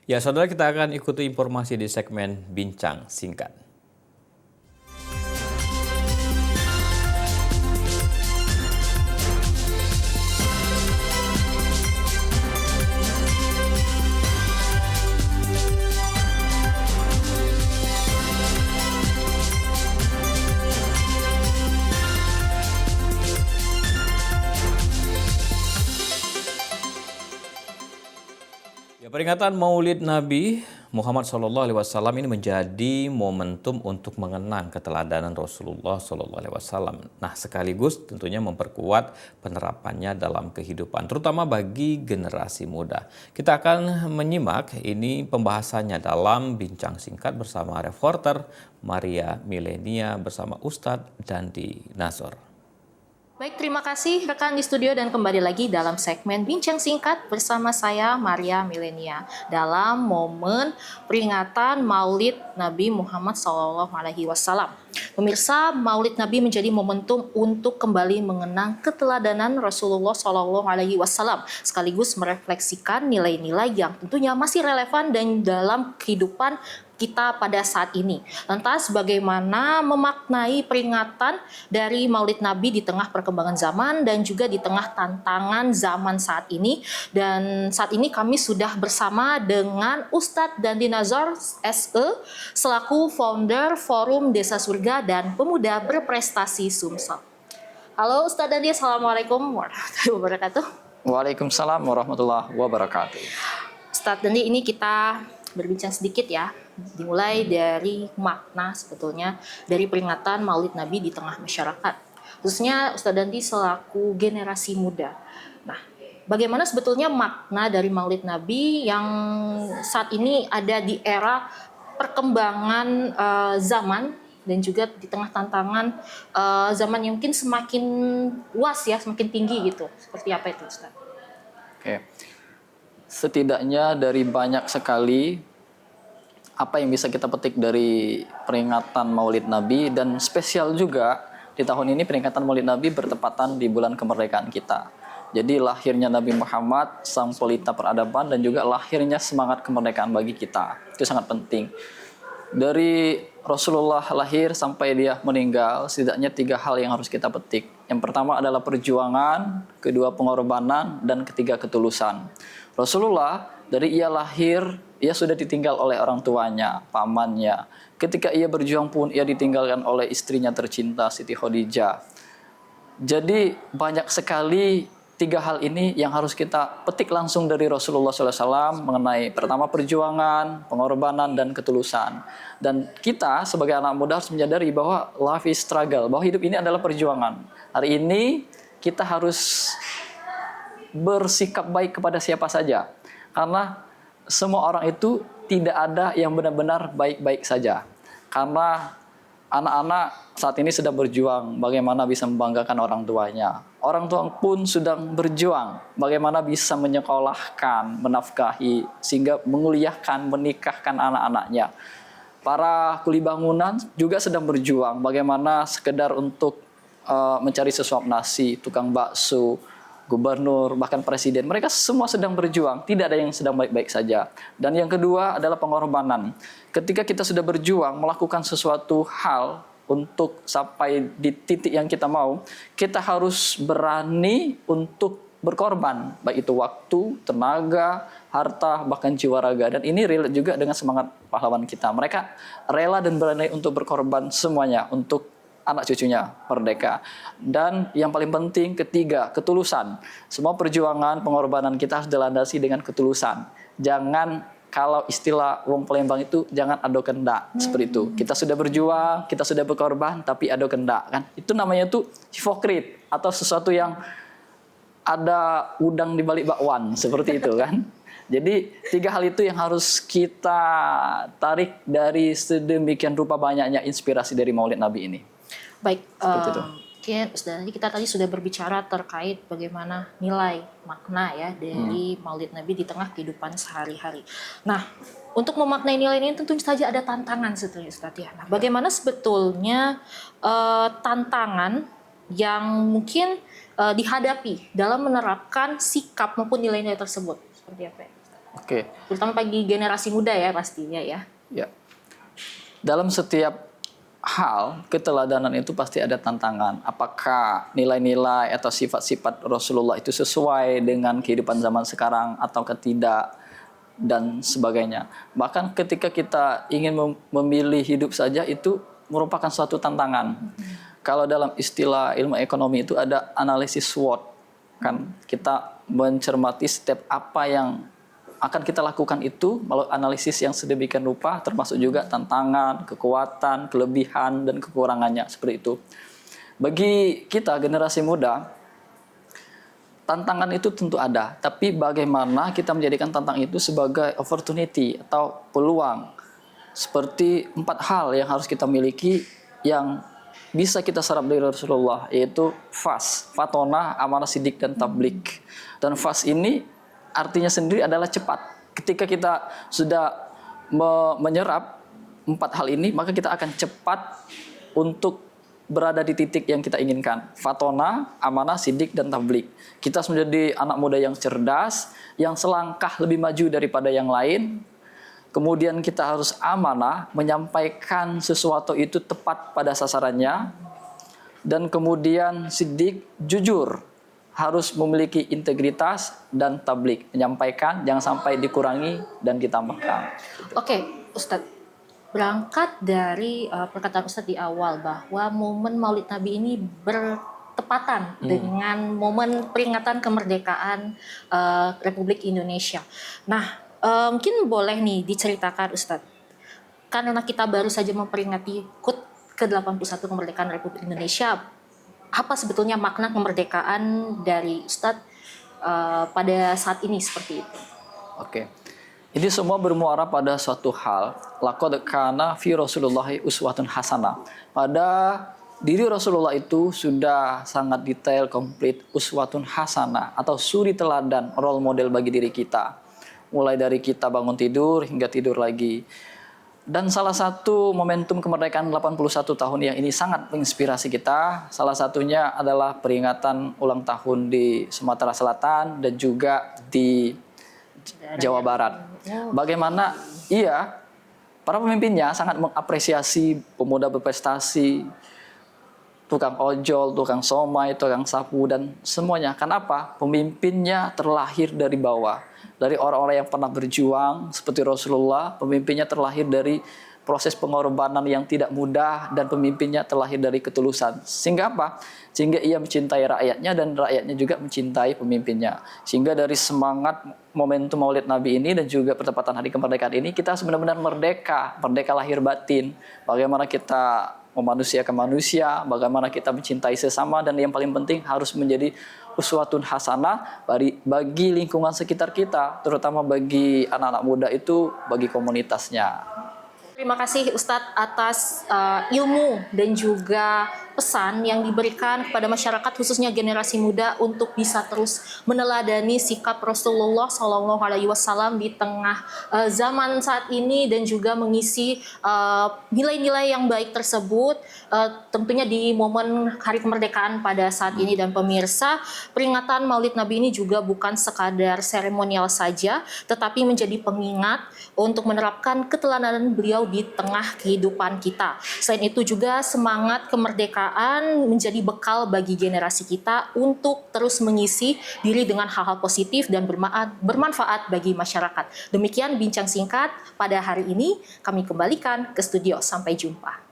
Ya, saudara, kita akan ikuti informasi di segmen Bincang Singkat. Ya, peringatan Maulid Nabi Muhammad SAW ini menjadi momentum untuk mengenang keteladanan Rasulullah SAW. Nah, sekaligus tentunya memperkuat penerapannya dalam kehidupan, terutama bagi generasi muda. Kita akan menyimak ini pembahasannya dalam Bincang Singkat bersama reporter Maria Milenia bersama Ustadz Dandi Nazor. Baik, terima kasih rekan di studio dan kembali lagi dalam segmen Bincang Singkat bersama saya Maria Milenia dalam momen peringatan Maulid Nabi Muhammad SAW. Pemirsa, Maulid Nabi menjadi momentum untuk kembali mengenang keteladanan Rasulullah SAW sekaligus merefleksikan nilai-nilai yang tentunya masih relevan dan dalam kehidupan kita pada saat ini. Lantas bagaimana memaknai peringatan dari Maulid Nabi di tengah perkembangan zaman dan juga di tengah tantangan zaman saat ini. Dan saat ini kami sudah bersama dengan Ustadz Dandi Nazor SE selaku founder Forum Desa Surga dan Pemuda Berprestasi Sumsel. Halo Ustadz Dandi, Assalamualaikum warahmatullahi wabarakatuh. Waalaikumsalam warahmatullahi wabarakatuh. Ustadz Dandi, ini kita berbincang sedikit ya, dimulai dari makna sebetulnya dari peringatan Maulid Nabi di tengah masyarakat, khususnya Ustadz Dandi selaku generasi muda. Nah, bagaimana sebetulnya makna dari Maulid Nabi yang saat ini ada di era perkembangan zaman dan juga di tengah tantangan zaman yang mungkin semakin luas ya, semakin tinggi gitu. Seperti apa itu, Ustadz? Oke. Setidaknya dari banyak sekali apa yang bisa kita petik dari peringatan Maulid Nabi, dan spesial juga di tahun ini peringatan Maulid Nabi bertepatan di bulan kemerdekaan kita. Jadi lahirnya Nabi Muhammad, sang pelita peradaban, dan juga lahirnya semangat kemerdekaan bagi kita. Itu sangat penting. Dari Rasulullah lahir sampai dia meninggal, setidaknya 3 hal yang harus kita petik. Yang pertama adalah perjuangan, kedua pengorbanan, dan ketiga ketulusan. Rasulullah dari ia lahir, ia sudah ditinggal oleh orang tuanya, pamannya. Ketika ia berjuang pun ia ditinggalkan oleh istrinya tercinta Siti Khadijah. Jadi banyak sekali 3 hal ini yang harus kita petik langsung dari Rasulullah SAW mengenai pertama perjuangan, pengorbanan, dan ketulusan. Dan kita sebagai anak muda harus menyadari bahwa life is struggle, bahwa hidup ini adalah perjuangan. Hari ini kita harus bersikap baik kepada siapa saja, karena semua orang itu tidak ada yang benar-benar baik-baik saja. Karena anak-anak saat ini sedang berjuang bagaimana bisa membanggakan orang tuanya. Orang tua pun sedang berjuang bagaimana bisa menyekolahkan, menafkahi, sehingga menguliahkan, menikahkan anak-anaknya. Para kuli bangunan juga sedang berjuang bagaimana sekedar untuk mencari sesuap nasi, tukang bakso, gubernur, bahkan presiden. Mereka semua sedang berjuang, tidak ada yang sedang baik-baik saja. Dan yang kedua adalah pengorbanan. Ketika kita sudah berjuang melakukan sesuatu hal untuk sampai di titik yang kita mau, kita harus berani untuk berkorban, baik itu waktu, tenaga, harta, bahkan jiwa raga. Dan ini relate juga dengan semangat pahlawan kita. Mereka rela dan berani untuk berkorban semuanya untuk anak cucunya merdeka. Dan yang paling penting ketiga, ketulusan. Semua perjuangan, pengorbanan kita harus dilandasi dengan ketulusan. Jangan, kalau istilah wong Palembang itu, jangan ado kendak. Seperti itu. Kita sudah berjuang, kita sudah berkorban, tapi ado kendak kan. Itu namanya tuh hipokrit, atau sesuatu yang ada udang di balik bakwan, seperti itu kan. Jadi 3 hal itu yang harus kita tarik dari sedemikian rupa banyaknya inspirasi dari Maulid Nabi ini. Baik, mungkin kita tadi sudah berbicara terkait bagaimana nilai makna ya dari Maulid Nabi di tengah kehidupan sehari-hari. Nah, untuk memaknai nilai ini tentu saja ada tantangan sebetulnya, Ustadz ya. Nah, bagaimana sebetulnya tantangan yang mungkin dihadapi dalam menerapkan sikap maupun nilai-nilai tersebut? Seperti apa ya? Oke. Terutama bagi generasi muda ya pastinya ya. Ya. Dalam setiap hal, keteladanan itu pasti ada tantangan. Apakah nilai-nilai atau sifat-sifat Rasulullah itu sesuai dengan kehidupan zaman sekarang atau tidak, dan sebagainya. Bahkan ketika kita ingin memilih hidup saja itu merupakan suatu tantangan. Kalau dalam istilah ilmu ekonomi itu ada analisis SWOT. Kan kita mencermati setiap apa yang akan kita lakukan itu melalui analisis yang sedemikian rupa, termasuk juga tantangan, kekuatan, kelebihan, dan kekurangannya, seperti itu. Bagi kita generasi muda, tantangan itu tentu ada, tapi bagaimana kita menjadikan tantangan itu sebagai opportunity atau peluang. Seperti 4 hal yang harus kita miliki yang bisa kita serap dari Rasulullah, yaitu fas, fatona, amanah sidik, dan tablik. Dan fas ini artinya sendiri adalah cepat. Ketika kita sudah menyerap 4 hal ini, maka kita akan cepat untuk berada di titik yang kita inginkan. Fatona, amanah, sidik, dan tablik. Kita harus menjadi anak muda yang cerdas, yang selangkah lebih maju daripada yang lain. Kemudian kita harus amanah, menyampaikan sesuatu itu tepat pada sasarannya. Dan kemudian sidik, jujur, harus memiliki integritas, dan tablik, menyampaikan jangan sampai dikurangi dan ditambahkan. Oke, Ustadz, berangkat dari perkataan Ustadz di awal bahwa momen Maulid Nabi ini bertepatan dengan momen peringatan kemerdekaan Republik Indonesia. Nah, mungkin boleh nih diceritakan Ustadz, karena kita baru saja memperingati HUT ke-81 kemerdekaan Republik Indonesia. Apa sebetulnya makna kemerdekaan dari Ustadz pada saat ini seperti itu? Oke. Ini semua bermuara pada suatu hal. Laqad kana fi Rasulillahi uswatun hasanah. Pada diri Rasulullah itu sudah sangat detail, komplit, uswatun hasanah atau suri teladan, role model bagi diri kita. Mulai dari kita bangun tidur hingga tidur lagi. Dan salah satu momentum kemerdekaan 81 tahun yang ini sangat menginspirasi kita. Salah satunya adalah peringatan ulang tahun di Sumatera Selatan dan juga di Jawa Barat. Bagaimana para pemimpinnya sangat mengapresiasi pemuda berprestasi, tukang ojol, tukang somai, tukang sapu, dan semuanya. Kenapa? Pemimpinnya terlahir dari bawah. Dari orang-orang yang pernah berjuang seperti Rasulullah, pemimpinnya terlahir dari proses pengorbanan yang tidak mudah, dan pemimpinnya terlahir dari ketulusan. Sehingga apa? Sehingga ia mencintai rakyatnya dan rakyatnya juga mencintai pemimpinnya. Sehingga dari semangat momentum Maulid Nabi ini dan juga pertepatan hari kemerdekaan ini, kita harus benar-benar merdeka lahir batin. Bagaimana kita memanusiakan manusia, bagaimana kita mencintai sesama, dan yang paling penting harus menjadi uswatun hasanah bagi lingkungan sekitar kita, terutama bagi anak-anak muda itu, bagi komunitasnya. Terima kasih Ustadz atas ilmu dan juga pesan yang diberikan kepada masyarakat khususnya generasi muda untuk bisa terus meneladani sikap Rasulullah SAW di tengah zaman saat ini, dan juga mengisi nilai-nilai yang baik tersebut tentunya di momen hari kemerdekaan pada saat ini. Dan pemirsa, peringatan Maulid Nabi ini juga bukan sekadar seremonial saja, tetapi menjadi pengingat untuk menerapkan keteladanan beliau di tengah kehidupan kita. Selain itu juga semangat kemerdekaan menjadi bekal bagi generasi kita untuk terus mengisi diri dengan hal-hal positif dan bermanfaat bagi masyarakat. Demikian bincang singkat pada hari ini, kami kembalikan ke studio. Sampai jumpa.